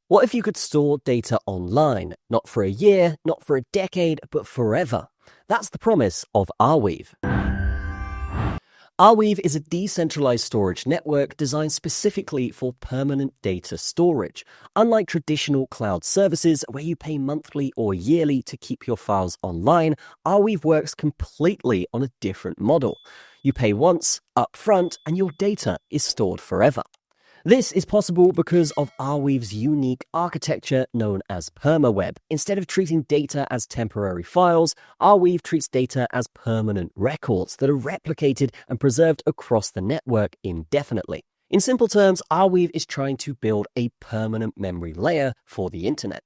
What if you could store data online, not for a year, not for a decade, but forever? That's the promise of Arweave. Arweave is a decentralized storage network designed specifically for permanent data storage. Unlike traditional cloud services where you pay monthly or yearly to keep your files online, Arweave works completely on a different model. You pay once, upfront, and your data is stored forever. This is possible because of Arweave's unique architecture known as permaweb. Instead of treating data as temporary files, Arweave treats data as permanent records that are replicated and preserved across the network indefinitely. In simple terms, Arweave is trying to build a permanent memory layer for the internet.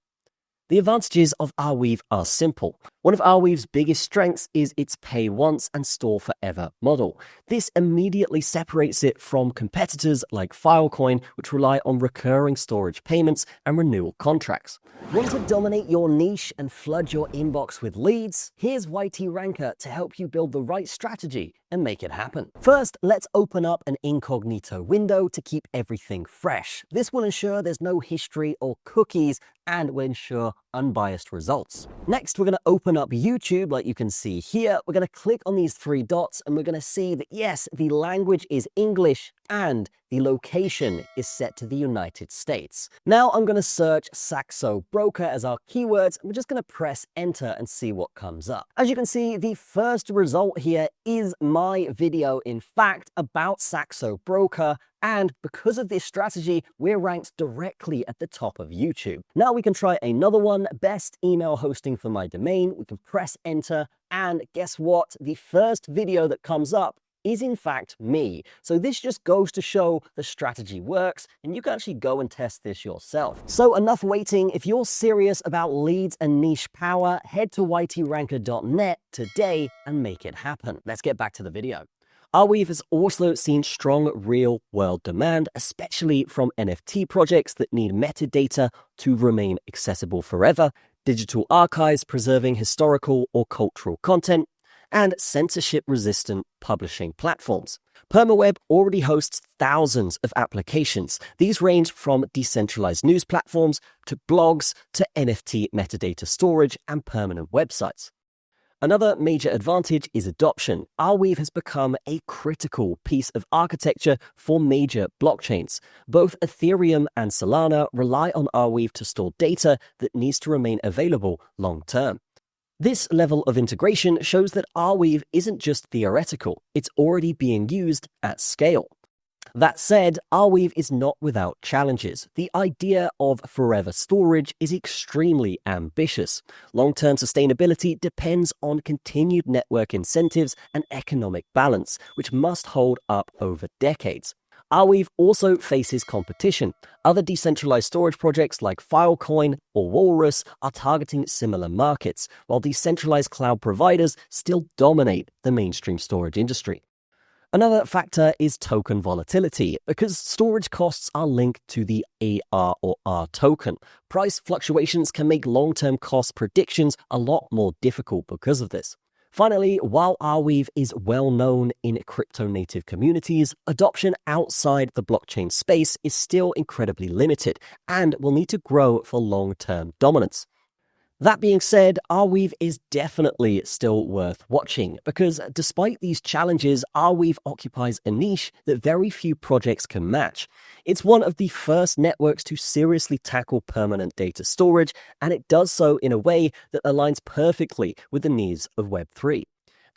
The advantages of Arweave are simple. One of Arweave's biggest strengths is its pay once and store forever model. This immediately separates it from competitors like Filecoin, which rely on recurring storage payments and renewal contracts. Want to dominate your niche and flood your inbox with leads? Here's YTRanker to help you build the right strategy and make it happen. First, let's open up an incognito window to keep everything fresh. This will ensure there's no history or cookies and will ensure unbiased results. Next, we're going to open up YouTube like you can see here. We're going to click on these three dots and we're going to see that yes, the language is English and the location is set to the United States. Now I'm going to search Saxo Broker as our keywords and we're just going to press enter and see what comes up. As you can see, the first result here is my video, in fact, about Saxo Broker. And because of this strategy, we're ranked directly at the top of YouTube. Now we can try another one, best email hosting for my domain. We can press enter and guess what? The first video that comes up is in fact me. So this just goes to show the strategy works and you can actually go and test this yourself. So enough waiting. If you're serious about leads and niche power, head to ytranker.net today and make it happen. Let's get back to the video. Arweave has also seen strong real-world demand, especially from NFT projects that need metadata to remain accessible forever, digital archives preserving historical or cultural content, and censorship-resistant publishing platforms. Permaweb already hosts thousands of applications. These range from decentralized news platforms to blogs to NFT metadata storage and permanent websites. Another major advantage is adoption. Arweave has become a critical piece of architecture for major blockchains. Both Ethereum and Solana rely on Arweave to store data that needs to remain available long-term. This level of integration shows that Arweave isn't just theoretical, it's already being used at scale. That said, Arweave is not without challenges. The idea of forever storage is extremely ambitious. Long-term sustainability depends on continued network incentives and economic balance, which must hold up over decades. Arweave also faces competition. Other decentralized storage projects like Filecoin or Walrus are targeting similar markets, while decentralized cloud providers still dominate the mainstream storage industry. Another factor is token volatility, because storage costs are linked to the AR or R token. Price fluctuations can make long-term cost predictions a lot more difficult because of this. Finally, while Arweave is well known in crypto-native communities, adoption outside the blockchain space is still incredibly limited and will need to grow for long-term dominance. That being said, Arweave is definitely still worth watching because despite these challenges, Arweave occupies a niche that very few projects can match. It's one of the first networks to seriously tackle permanent data storage, and it does so in a way that aligns perfectly with the needs of Web3.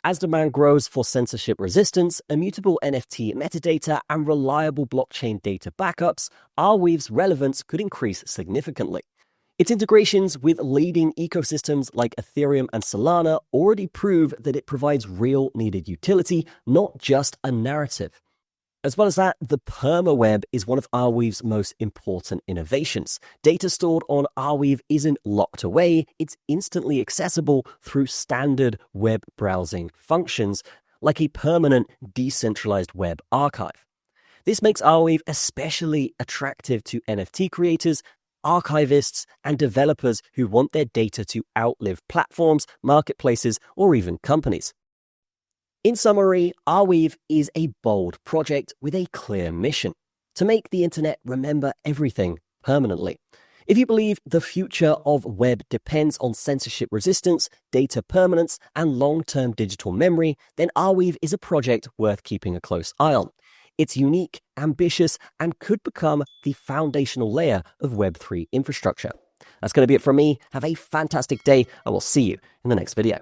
As demand grows for censorship resistance, immutable NFT metadata, and reliable blockchain data backups, Arweave's relevance could increase significantly. Its integrations with leading ecosystems like Ethereum and Solana already prove that it provides real needed utility, not just a narrative. As well as that, the permaweb is one of Arweave's most important innovations. Data stored on Arweave isn't locked away, it's instantly accessible through standard web browsing functions like a permanent decentralized web archive. This makes Arweave especially attractive to NFT creators, archivists, and developers who want their data to outlive platforms, marketplaces, or even companies. In summary, Arweave is a bold project with a clear mission: to make the internet remember everything permanently. If you believe the future of web depends on censorship resistance, data permanence, and long-term digital memory, then Arweave is a project worth keeping a close eye on. It's unique, ambitious, and could become the foundational layer of Web3 infrastructure. That's going to be it from me. Have a fantastic day, and we'll see you in the next video.